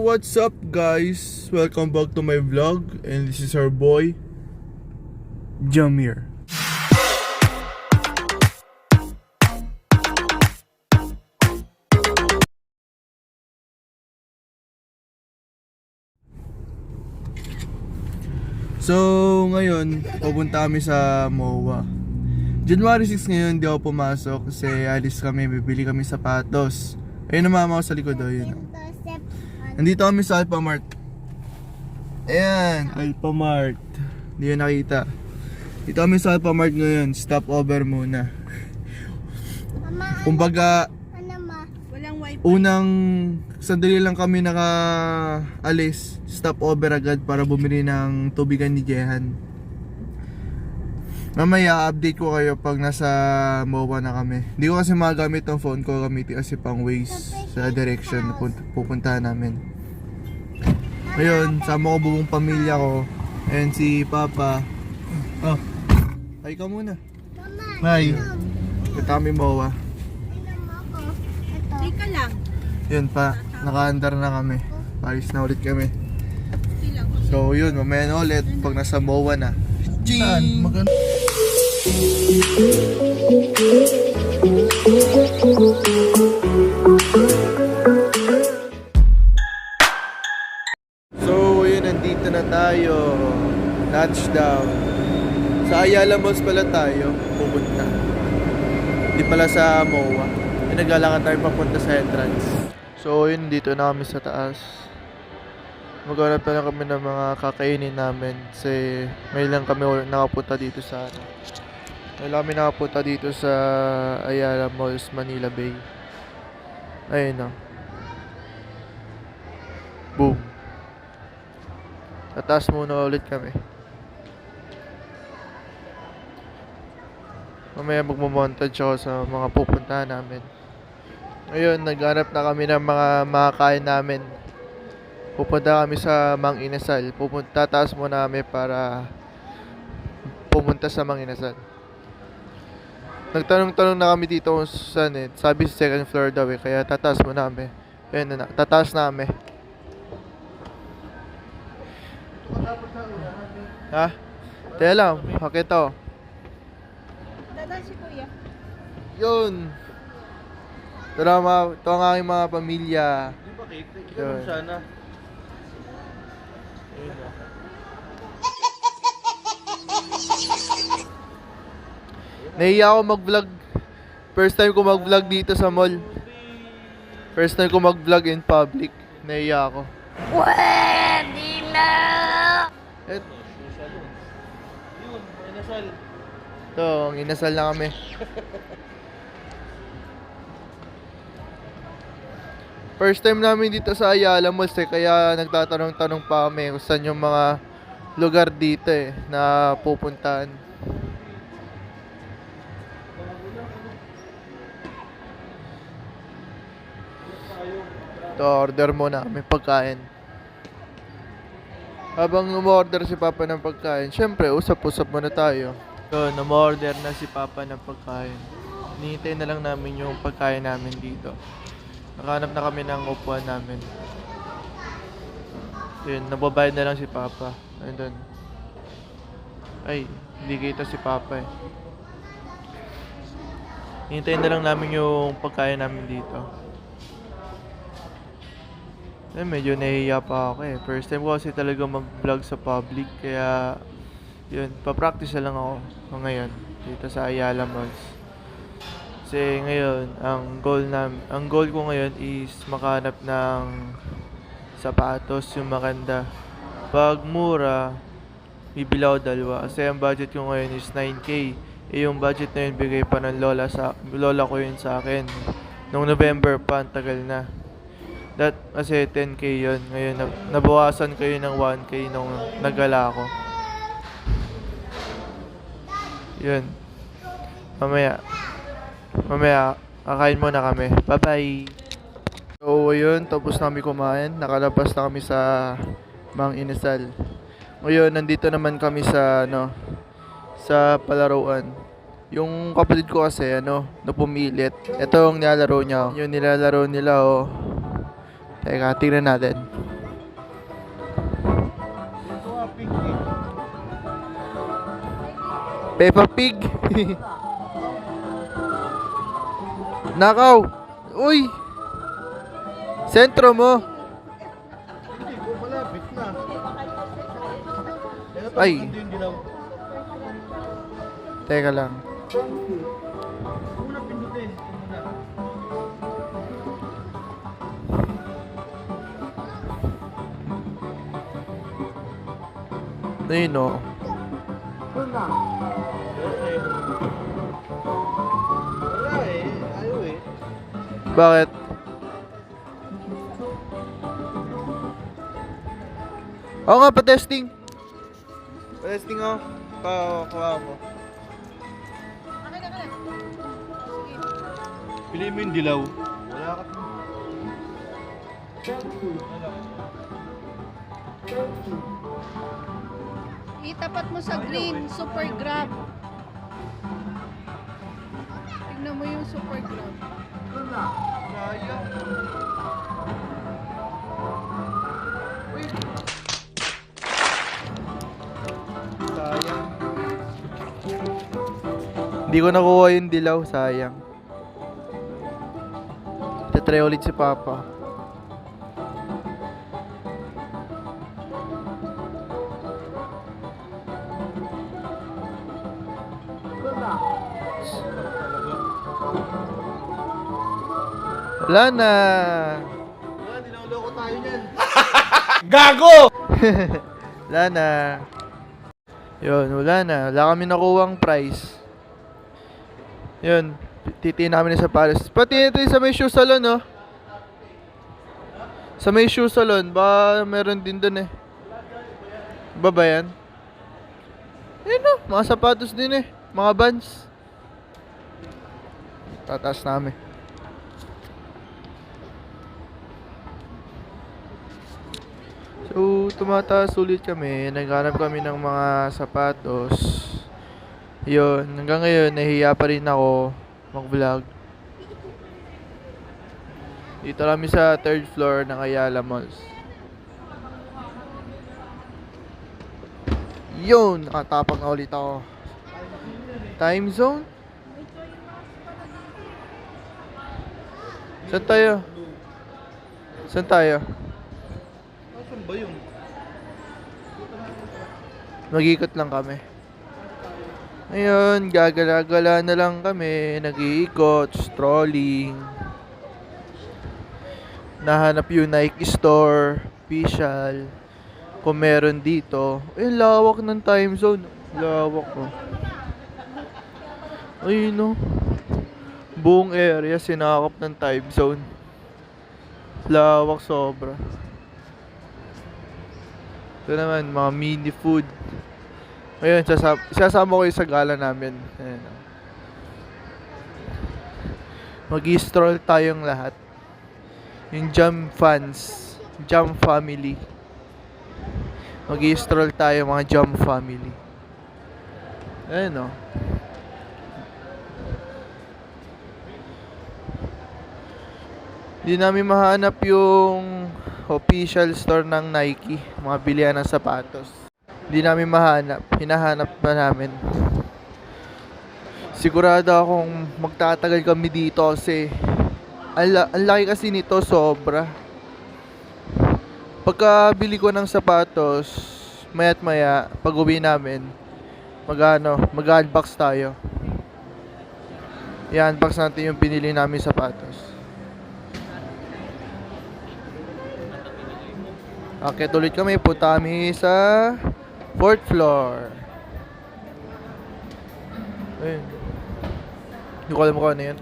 what's up guys? Welcome back to my vlog. And this is our boy Jamir. So ngayon, pupunta kami sa MOA. January 6 ngayon, di ako pumasok kasi alis kami, bibili kami sapatos. Ayun ang mama ko sa likod, yun. Nandito kami sa Alphamart. Ayan, Alphamart. Hindi yun nakita. Dito kami sa Alphamart ngayon, stop over muna. Kumbaga, unang sandali lang kami nakaalis, stop over agad para bumili ng tubigan ni Jehan. Mamaya update ko kayo pag nasa MOA na kami. Hindi ko kasi magagamit ang phone ko, gamitin kasi pang Waze sa direction na pupuntahan namin. Ngayon, sama ko buong pamilya ko and si Papa. Oh, hi ka muna. Hi. Punta kami MOA. Ika lang. Yun pa, naka-andar na kami. Paris na ulit kami. So yun, mamaya na ulit pag nasa MOA na. Saan? So yun, nandito na tayo. Touchdown. Sa Ayala Malls pala tayo pupunta. Hindi pala sa MOA. Naglalakad tayo papunta sa entrance. So yun, dito na kami sa taas. Maghanap na lang kami ng mga kakainin namin kasi may lang kami nakapunta dito sa may lang kami nakapunta dito sa Ayala Malls, Manila Bay. Ayun na. Boom. Tataas muna ulit kami. Mamaya magmamontage ako sa mga pupuntahan namin. Ngayon, naghanap na kami ng mga makakain namin. Pupunta kami sa Mang Inasal. Tataas muna kami para pumunta sa Mang Inasal. Nagtanong-tanong na kami dito kung saan eh. Sabi sa second floor daw eh. Kaya tataas muna kami. Ayun na, tataas na kami. Ha? Teka lang, bakit to? Dada si Kuya. Yun. Ito ang aking mga pamilya. Di ba cake? Yun sana. Ayun na. Nahiya ako mag-vlog. First time ko mag-vlog dito sa mall. First time ko mag-vlog in public. Nahiya ako. Pwede na! Et, Yun, inasal. ito, ang inasal na kami. First time namin dito sa Ayala Malls eh, kaya nagtatanong-tanong pa kami kung saan yung mga lugar dito eh, na pupuntahan. Ito, order muna kami pagkain. Habang umorder si Papa ng pagkain, syempre, usap-usap muna tayo. So, umorder na si Papa ng pagkain. Hinihintay na lang namin yung pagkain namin dito. Nakahanap na kami ng upuan namin. Yun, nababayad na lang si Papa. Ayun. Ay, hindi kita si Papa eh. Hintayin na lang namin yung pagkain namin dito. Eh, medyo nahihiya pa ako eh. First time ko kasi talaga mag-vlog sa public. Kaya, yun, pa-practice na lang ako ngayon dito sa Ayala Malls. Kasi ngayon, ang goal ko ngayon is makahanap ng sapatos yung maganda. Pag mura, bibili ako dalawa. Kasi ang budget ko ngayon is 9K. Eh yung budget na yun, bigay pa ng lola ko yun sa akin. Noong November pa, ang tagal na. Kasi 10K yun. Ngayon, nabawasan ko yun ng 1K nung nagala ako. Yun. Mamaya, kakain muna kami. Bye-bye! So, ayun. Tapos na kami kumain. Nakalabas na kami sa Mang Inasal. Ngayon, nandito naman kami sa, sa palaruan. Yung kapatid ko kasi, napumilit. Ito ang nilalaro niya. Yung nilalaro nila, Teka, tingnan natin. Pig eh. Peppa Pig. Nakaw. Uy. Sentro mo. Hindi ko malapit na. Kaya pa Ay. maganda yung dilaw. Teka lang. Una pindutin. Muna. Ayun o. Okay. Wala eh. Ayaw eh. Bakit? Oo nga, pa-testing. Pa-testing ako. Kuha mo. Akin na. Sige. Piliin mo yung dilaw. Wala ka. Itapat mo sa green, super grab. Tignan mo yung super grab. Sayang. Sayang. Hindi ko nakuha yung dilaw, sayang. Tatry ulit si Papa. Wala na. Wala, dinaloko tayo niyan. Wala na. Yun, wala na. Wala kami nakuwang prize. Yun, titiin namin sa Paris. Pati ito sa may shoe salon, no? Sa may shoe salon, ba meron din dun eh. Ba ba yan? Ayun no, mga sapatos din eh. Mga Vans. Tataas namin. So, tumataas ulit kami. Naghanap kami ng mga sapatos. Yun, hanggang ngayon, nahihiya pa rin ako mag-vlog. Dito kami sa 3rd floor ng Ayala Malls. Yun, nakatapag na ulit ako. Time zone? Saan tayo? Saan tayo? Asan ba yun? Mag-ikot lang kami. Ayun, gagala-gala na lang kami. Nag-iikot, strolling. Nahanap yung Nike store, official. Kung meron dito. Eh, lawak ng time zone. Lawak ko. Ayun no. Buong area sinakop ng time zone. Lawak sobra. Ito naman, mga mini food. Ayun, sasama ko yung sa gala namin. Ayun. Mag-i-stroll tayong lahat. Yung Jam fans. Jam family. Mag-i-stroll tayo mga Jam family. Ayun o. Hindi namin mahanap yung official store ng Nike. Mga bilihan ng sapatos. Hindi namin mahanap. Hinahanap pa namin. Sigurado akong magtatagal kami dito kasi ang laki kasi nito, sobra. Pagkabili ko ng sapatos, maya't maya, pag uwi namin, mag-unbox tayo. I-unbox natin yung pinili namin sapatos. Okay, tuloy kami. Punta kami sa 4th floor. Ayun. Hindi ko alam kung ano yun.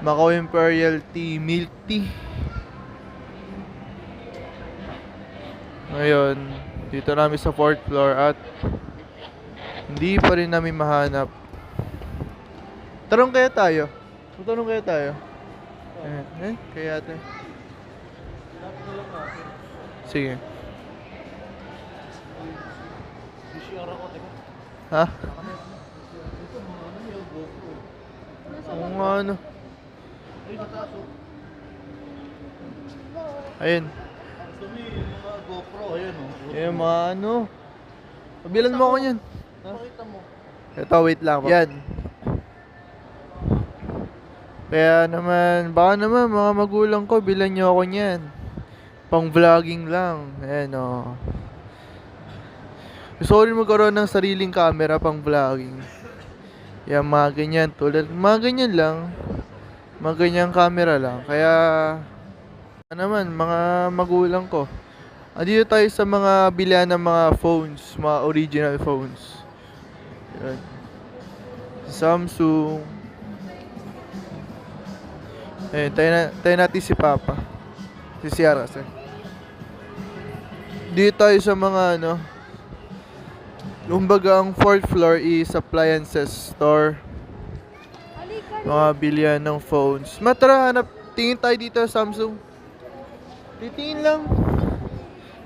Macau Imperial Tea, Milk Tea. Ngayon, dito namin sa 4th floor at hindi pa rin namin mahanap. Tarong kaya tayo? Tarong kaya tayo? Kaya ate. Sige. CCR ako, teka. Ha? Ito, mga ano yung GoPro. Oo nga ano. Ay, sa taas oh. Ayun. Dumi. GoPro, ayun oh. Yung mga ano. Pabilan mo ako yan. Pakita mo. Ito, wait lang. Yan. Kaya naman, baka naman mga magulang ko, bilan nyo ako niyan. Pang vlogging lang. Ayan o. Gusto ko rin magkaroon ng sariling camera pang vlogging. Yan, mga ganyan. Tulad, mga ganyan lang. Mga ganyang camera lang. Kaya, ano naman, mga magulang ko. Andito tayo sa mga bilihan ng mga phones. Mga original phones. Yan. Samsung. Eh, tayo natin si Papa. Si Sierra kasi. Dito tayo sa mga ano. Kumbaga ang 4th floor is appliances store. Mga bilihan ng phones. Matara, hanap. Tingin tayo dito sa Samsung. Titingin lang.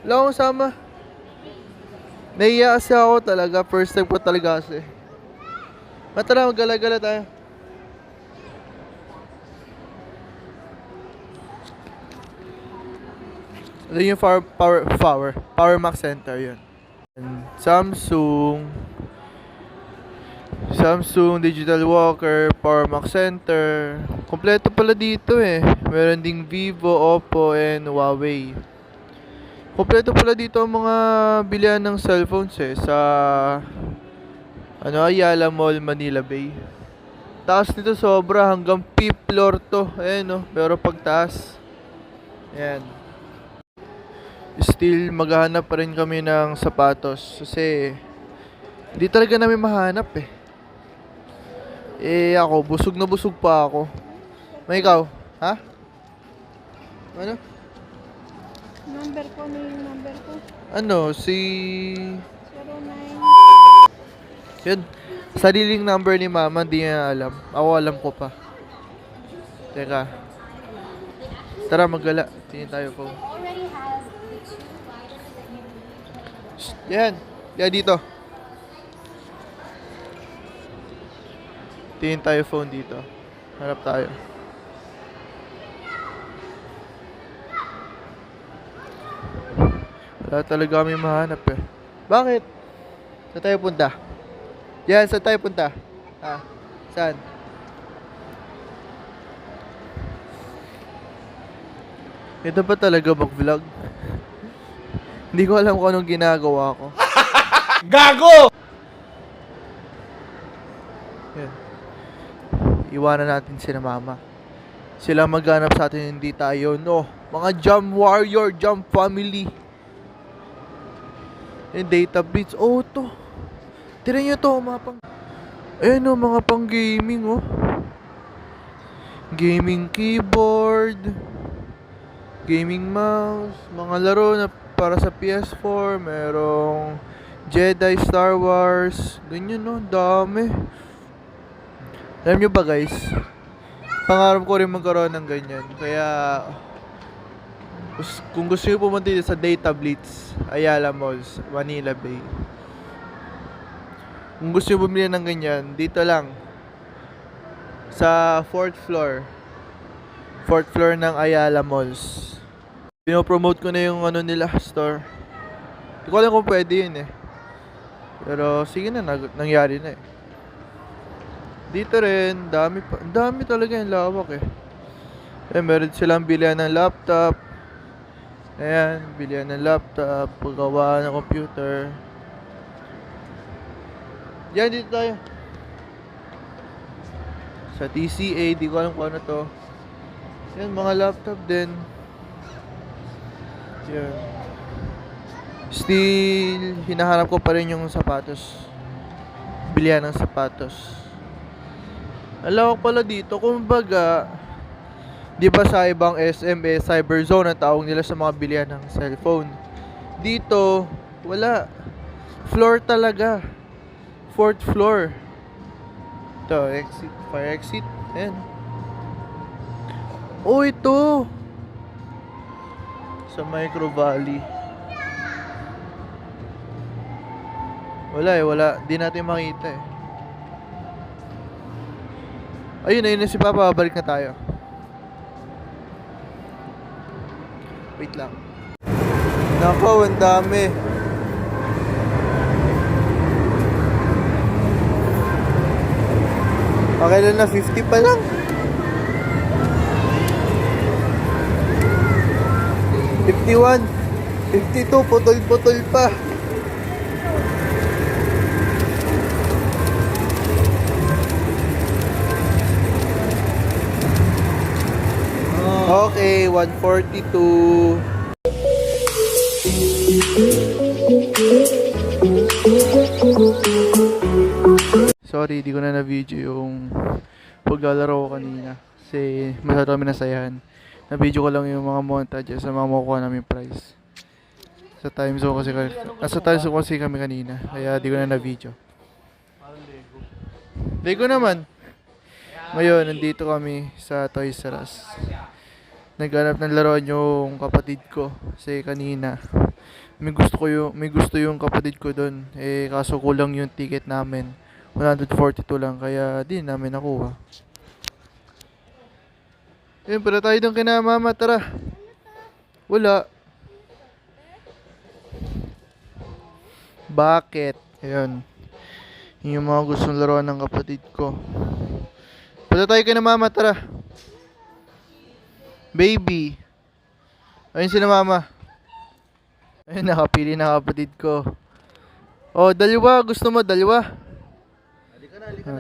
Wala akong sama. Nahiya kasi ako talaga. First time ko talaga kasi. Matara, magala-gala tayo. Ito yung Power Max Center yun. Samsung Digital Walker, Power Max Center. Kompleto pala dito eh. Meron ding Vivo, Oppo, and Huawei. Kompleto pala dito ang mga bilihan ng cellphones eh. Sa Ayala Mall, Manila Bay. Taas nito sobra, hanggang 5th floor to. Ayan no, pero pagtaas. Ayan. Still maghahanap pa rin kami ng sapatos kasi hindi talaga namin mahanap eh. Eh ako, busog na busog pa ako. May ikaw? Ha? Ano? Number ko, ano yung number ko? Ano? Si... 09. Yun. Sariling number ni mama, hindi niya alam. Ako alam ko pa. Teka. Tara, maggala. Tingin tayo po. Yan. Yan dito. Tingin tayo phone dito. Harap tayo. Wala talaga kami mahanap eh. Bakit? Saan tayo punta? Yan, saan tayo punta? Ah, saan? Ito pa talaga mag-vlog? Hindi ko alam kung anong ginagawa ko. Gago! Yan. Iwanan natin sila mama. Sila maghanap sa atin, hindi tayo. No, mga Jump Warrior, Jump Family. Yung data blitz. Oh, to. Tira nyo to, mga pang... Ayun o, mga pang gaming oh. Gaming keyboard. Gaming mouse. Mga laro na para sa PS4. Merong Jedi, Star Wars. Ganyan no, dami. Alam nyo ba guys, pangarap ko rin magkaroon ng ganyan. Kaya kung gusto nyo pumunta dito sa Data Blitz, Ayala Malls, Manila Bay. Kung gusto nyo bumili ng ganyan, dito lang sa 4th floor. 4th floor ng Ayala Malls. Pinopromote ko na yung ano nila, store. Hindi ko alam kung pwede yun eh. Pero sige na, nangyari na eh. Dito rin, dami talaga yung lawak eh. Eh, meron silang bilihan ng laptop. Ayan, bilihan ng laptop, paggawa ng computer. Yan, dito tayo. Sa TCA, di ko alam kung ano to. Yan, mga laptop din. Yan. Still, hinahanap ko pa rin yung sapatos. Bilihan ng sapatos. Alawak pala dito, kumbaga, di ba sa ibang SM, cyber zone ang tawag nila sa mga bilihan ng cellphone. Dito, wala. Floor talaga. 4th floor. Ito, exit, fire exit. Ayan. Oh, ito. Sa Micro Valley. Wala eh, wala. Di natin makita eh. Ayun, ayun na si Papa. Balik na tayo. Wait lang. Nako, ang dami. Okay lang na 50 pa lang. 51, 52, putol-putol pa. Okay, 142. Sorry, di ko na na-video yung paglalaro ko kanina. Kasi masyado kami nasayahan. Na-video ko lang yung mga montages sa mga makukuha namin prize. Sa time zone kasi, nasa time zone kasi kami kanina. Kaya di ko na na-video. Lego naman. Ngayon, nandito kami sa Toys R Us. Naghanap ng laruan yung kapatid ko. Kasi kanina, may gusto yung kapatid ko doon. Eh, kaso kulang yung ticket namin. 142 lang, kaya di namin nakuha. Ayun, pala tayo doon kina mama, tara. Wala. Bakit? Ayun. Yun yung mga gustong laruan ng kapatid ko. Pala tayo kina mama, tara. Baby. Ayun si na mama. Ayun, nakapili na kapatid ko. Oh, dalawa. Gusto mo dalawa?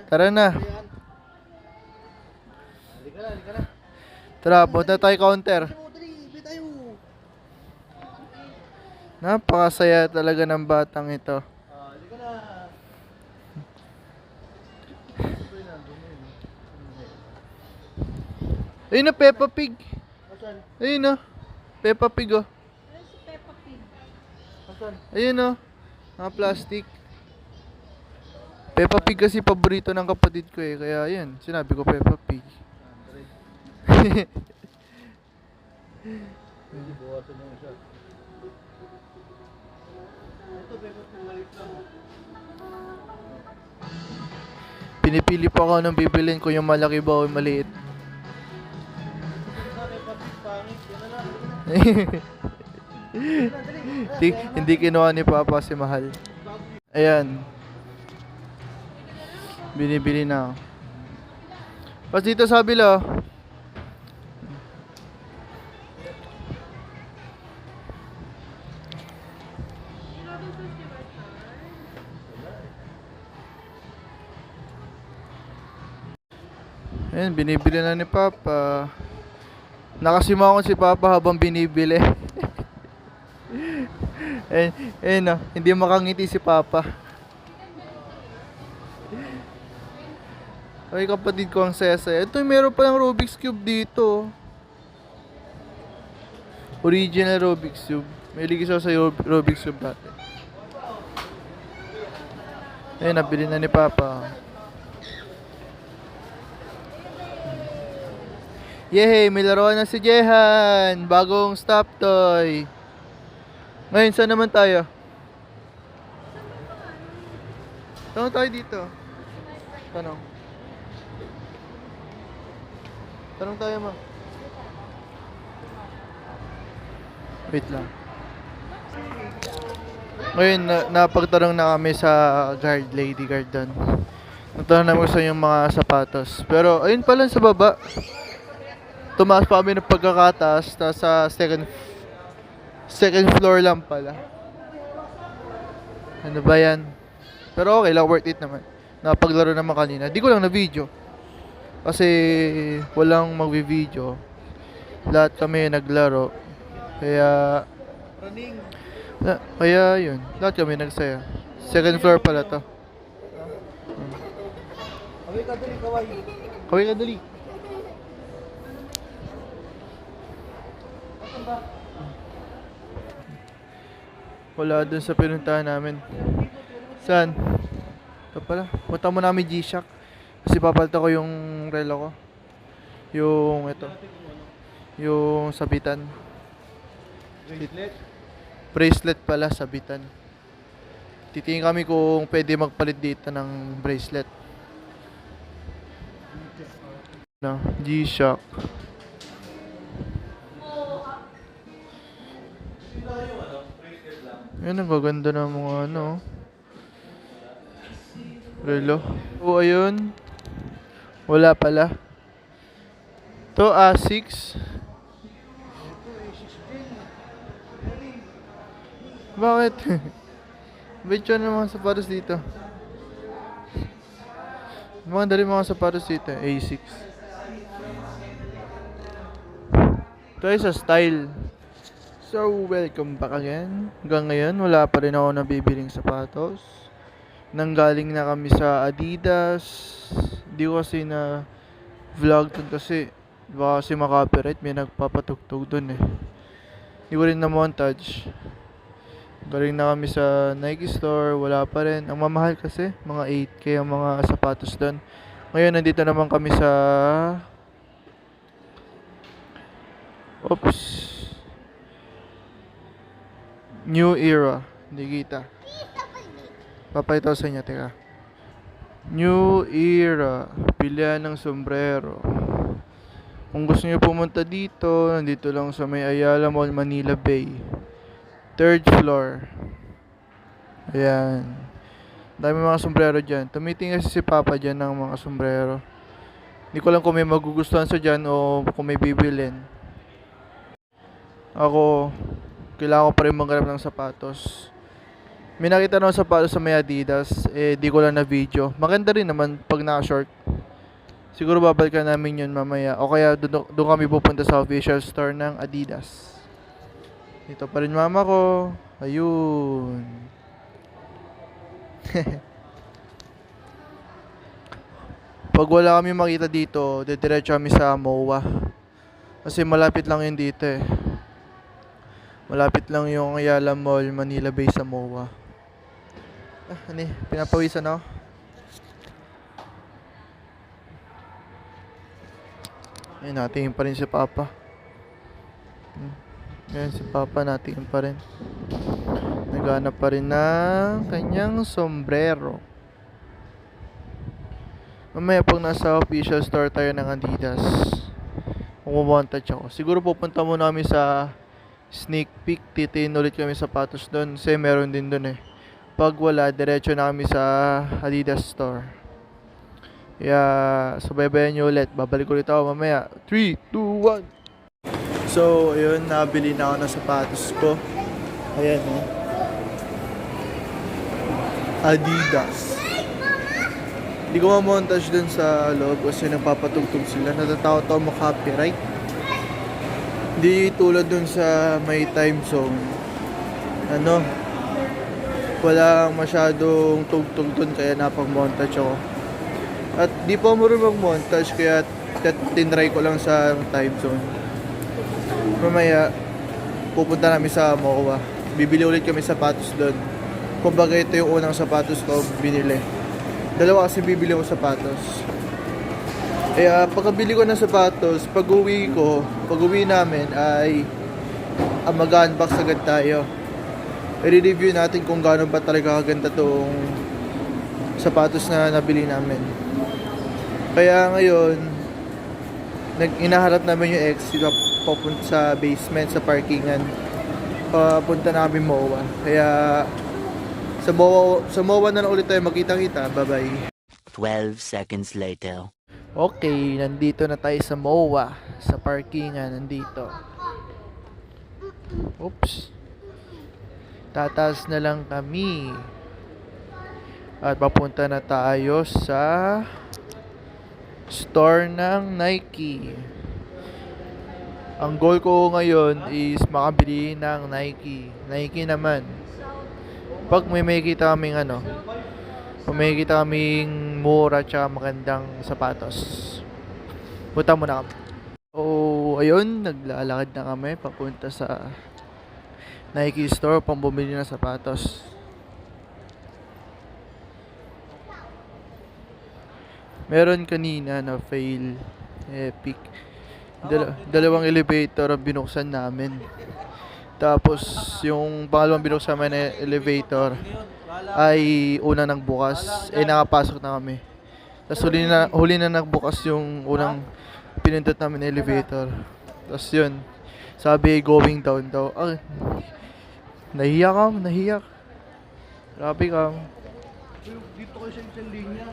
Tara na. Halika na. Tara, punta tayo counter. Dali, tayo. Napakasaya talaga ng batang ito. Halika na. Ayun na, Peppa Pig. Asan? Ayun na. Peppa Pig, oh. Ano si Peppa Pig? Asan? Ayun, oh. Mga plastic. Peppa Pig kasi paborito ng kapatid ko eh. Kaya yan, sinabi ko Peppa Pig. Hindi buwasan yung isa. Ito, Peppa Pig, maliit lang. Pinipili pa ako nung bibilin ko yung malaki ba o yung maliit. Peppa Pig, pangit. Yan na lang. Hindi kinuha ni Papa si Mahal. Ayan. Binibili na ako. Pas dito sa bila. Ayan, binibili na ni Papa. Nakasimangon si Papa habang binibili. Ayun, oh, hindi makangiti si Papa. Ay, kapatid ko ang saya-saya. Ito, meron palang Rubik's Cube dito. Original Rubik's Cube. May ligis ako sa Rubik's Cube dati. Ayun, nabili na ni Papa. Yehey, may laruan na si Jehan. Bagong stop toy. Ngayon, saan naman tayo? Saan tayo dito? Tanong. Tanong tayo, ma. Wait lang. Ngayon, napagtanong na kami sa guard, lady guard doon. Nagtanong namin sa yung mga sapatos. Pero, ayun pala sa baba. Tumaas pa kami ng pagkakataas. Tapos sa second floor lang pala. Ano ba yan? Pero okay lang, worth it naman. Napaglaro naman kanina. Di ko lang na video. Kasi walang magvi-video. Lahat kami naglaro. Kaya Running. kaya yun. Lahat kami nagsaya. Second floor pala to. Kaway ka, dali, kaway. Kaway ka dali. Asan ba? Wala dun sa pinuntahan namin. Saan? Ito pala. Punta mo namin G-Shock. Kasi papalta ko yung relo ko. Yung ito. Yung sabitan. Bracelet. Bracelet pala, sabitan. Titingin kami kung pwede magpalit dito ng bracelet. No, G-Shock. Yan, ang gaganda ng mga ano. Relo. O, ayun. Wala pala. To, Asics. Bakit? Bitch na mga sapatos dito. Mga dali mga sapatos dito. A6. Ito ay sa style. So, welcome back again. Hanggang ngayon, wala pa rin ako nabibiling sapatos. Nanggaling na kami sa Adidas. Di ko kasi na vlog dun kasi baka kasi makapiright, may nagpapatugtog dun eh. Di ko rin na montage. Galing na kami sa Nike store, wala pa rin. Ang mamahal kasi, mga 8K ang mga sapatos dun. Ngayon, nandito naman kami sa oops, New Era. Hindi kita. Papaytaw sa inyo, teka. New Era. Pilihan ng sombrero. Kung gusto niyo pumunta dito, nandito lang sa may Ayala Mall, Manila Bay. 3rd floor. Ayan. Dami mga sombrero dyan. Tumitingin kasi si Papa dyan ng mga sombrero. Hindi ko lang kung may magugustuhan sa dyan o kung may bibilin. Ako, kailangan ko pa rin maghanap ng sapatos. May nakita ng sapatos sa may Adidas, eh di ko lang na video. Maganda rin naman pag naka-short. Siguro babalikan namin yun mamaya. O kaya doon kami pupunta sa official store ng Adidas. Dito pa rin mama ko. Ayun. Pag wala kami makita dito, didiretso kami sa MOA. Kasi malapit lang yun dito eh. Malapit lang yung Ayala Mall, Manila Bay sa MOA. Ano eh, pinapawisan ako. Ayun, natingin pa rin si Papa. Ayun, si Papa natingin pa rin. Naghanap pa rin ng kanyang sombrero. Mamaya pag nasa official store tayo ng Adidas, kung mamontage ako, siguro pupunta muna kami sa sneak peek. Titiin ulit kami sapatos doon kasi meron din doon eh. Pag wala, diretso na kami sa Adidas store. Kaya subaybayan nyo ulit. Babalik ulit ako mamaya. 3, 2, 1. So ayun, nabili na ako ng sapatos ko. Ayan oh. Adidas. Hindi ko ma-montage dun sa loob kasi nagpapatugtog sila. Natatakot ako mag-copyright. Hindi tulad dun sa may time zone. Ano? Walang masyadong tugtog dun kaya napag-montage ako. At di pa marunong mag-montage kaya tinry ko lang sa time zone. Mamaya, pupunta namin sa MOA. Bibili ulit kami sapatos dun. Kumbaga ito yung unang sapatos ko binili. Dalawa kasi bibili ko sapatos. Kaya pagkabili ko ng sapatos, pag uwi namin ay mag-unbox agad tayo. I-review natin kung gaano ba talaga kaganda tong sapatos na nabili namin. Kaya ngayon, inaharap namin yung exit papunta sa basement, sa parkingan. Papunta namin MOA. Kaya sa MOA na lang ulit tayo magkita-kita. Bye-bye. 12 seconds later. Okay, nandito na tayo sa MOA. Sa parkingan, nandito. Oops. Tataas na lang kami. At papunta na tayo sa store ng Nike. Ang goal ko ngayon is makabili ng Nike. Nike naman. Pag may makikita kaming kung may makikita kaming mura tsaka magandang sapatos, punta muna kami. So, ayun, naglalakad na kami papunta sa Nike store pang bumili ng sapatos. Meron kanina na fail. Epic. Dalawang elevator ang binuksan namin. Tapos, yung pangalawang binuksan namin na elevator ay una nagbukas. Nakapasok na kami. Tapos huli na nagbukas yung unang pinindot namin na elevator. Tapos yun, sabi going down daw. Nahiya ka, nahiya. Grabe ka. Dito kayo sa isang linya.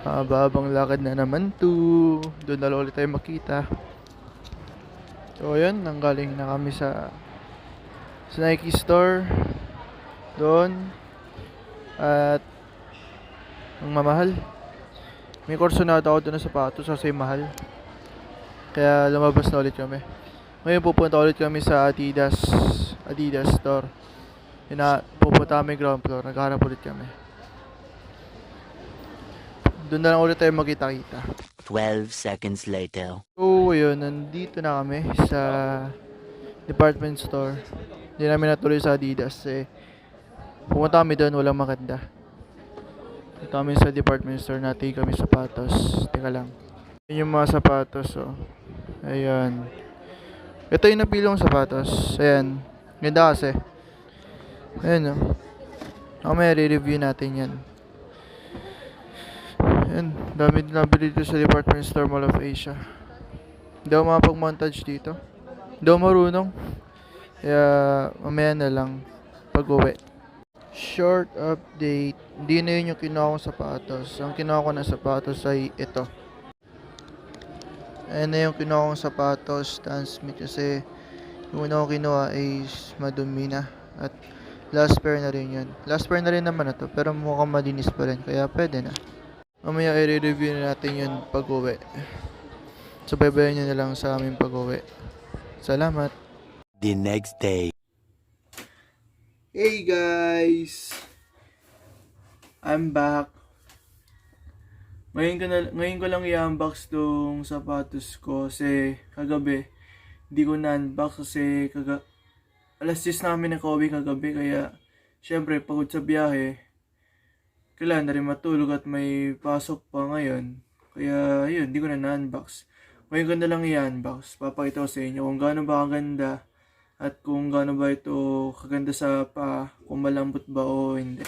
Habang lakad na naman to. Doon na lang ulit tayo makita. So ayun, nanggaling na kami sa Nike store. Doon. At ang mamahal. May kursunado ako doon na sapatos kasi mahal. Kaya lumabas na ulit kami. Ngayon pupunta ulit kami sa Adidas store. Pupunta kami ground floor. Naghahanap ulit kami. Doon na lang ulit tayo magkita-kita. 12 seconds later. So, yun. Nandito na kami sa department store. Hindi namin natuloy sa Adidas. Pumunta kami doon. Walang maganda. Dito kami sa department store. Natin kami sapatos. Teka lang. Yun yung mga sapatos. Oh. Ayan. Ito yung napilong sapatos. Ayan. Ganda kasi. Ayan oh. Mamaya re-review natin yan. Ayan, dami din nabili dito sa Department Store Mall of Asia. Hindi ako makapag-montage dito. Hindi ako marunong. Kaya mamaya na lang pag-uwi. Short update. Hindi na yun yung kinuha kong sapatos. Ang kinuha ko na sapatos ay ito. Ayan na yung kinuha kong sapatos. Stan Smith kasi yung una kong kinuha ay madumi na. At last pair na rin yun. Last pair na rin naman na to. Pero mukhang malinis pa rin. Kaya pwede na. Mamaya i-review na natin yun pag-uwi. So, baybayan nyo na lang sa aming pag-uwi. Salamat! The next day. Hey guys! I'm back. Ngayon ko lang i-unbox tong sapatos ko kasi kagabi hindi ko na-unbox kasi alas 10 namin nakauwi kagabi kaya syempre pagod sa biyahe. Kailangan na rin matulog at may pasok pa ngayon. Kaya yun, hindi ko na-unbox. Ngayon ko na lang i-unbox. Papakita ko sa inyo kung gaano ba kaganda at kung gaano ba ito kaganda sa pa, kung malambot ba o hindi.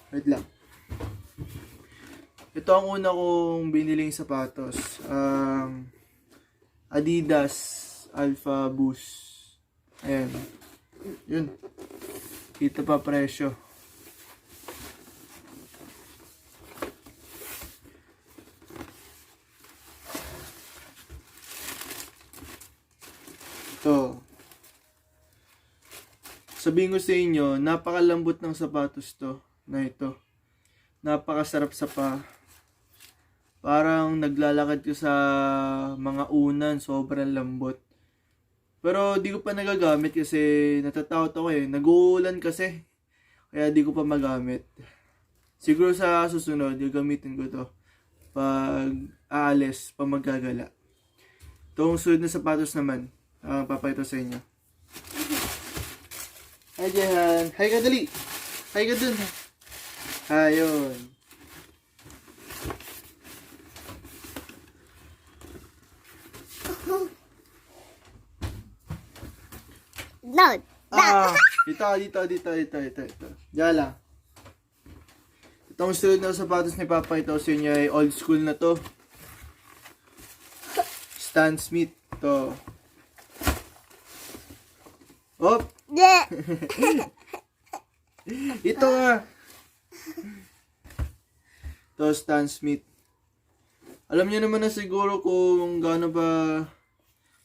Wait lang. Ito ang una kong biniling sapatos. Adidas Alpha Boost. Ayan. Yun. Kita pa presyo. Ito. Sabihin ko sa inyo, napakalambot ng sapatos to na ito. Napakasarap sa pa. Parang naglalakad ko sa mga unan, sobrang lambot. Pero di ko pa nagagamit kasi natatakot ako nag-uulan kasi. Kaya di ko pa magamit. Siguro sa susunod, gagamitin ko to pag aalis, pag maggagala. Itong sulit na sapatos naman, papakita sa inyo. Hi Jehan! Hi ka dali! Hi ka dun! Ayun! No. Dito. Diyan lang. Itong sulit na sapatos ni Papa ito sa inyo ay old school na to. Stan Smith to. Op! Ito nga. To Stan Smith. Alam niyo naman na siguro kung gaano ba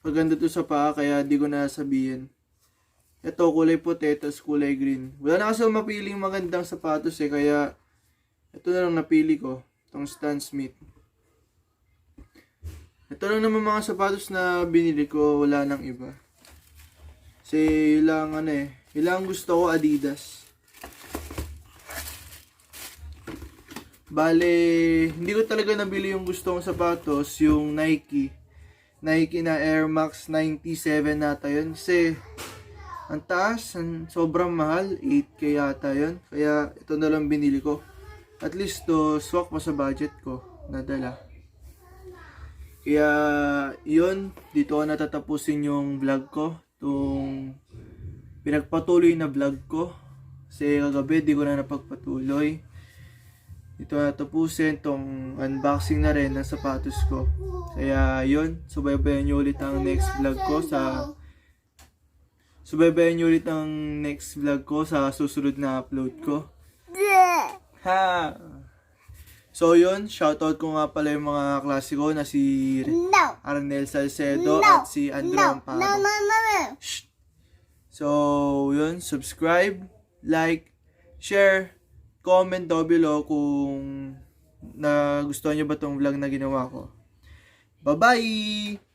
maganda to sa paa kaya di ko na sabihin. Ito, kulay puti, tapos kulay green. Wala na kasi mapiling magandang sapatos kaya ito na lang napili ko. Itong Stan Smith. Ito lang naman mga sapatos na binili ko, wala nang iba. Kasi ilang gusto ko Adidas. Bale, hindi ko talaga nabili yung gusto kong sapatos, yung Nike. Nike na Air Max 97 nata yun. Kasi ang taas, sobrang mahal, 8K yata yun. Kaya ito na lang binili ko. At least to swak pa sa budget ko, nadala. Kaya yun, dito ko natatapusin yung vlog ko. Itong pinagpatuloy na vlog ko. Kasi kagabi di ko na napagpatuloy. ito na tapusin tong unboxing na rin ng sapatos ko. Kaya yun, subaybayan nyo ulit ang next vlog ko sa susunod na upload ko. Ha! So yun, shoutout ko nga pala yung mga klase ko na si Arnel Salcedo at si Andrew Amparo. Shh! So yun, subscribe, like, share, comment down below kung nagustuhan nyo ba tong vlog na ginawa ko. Bye-bye!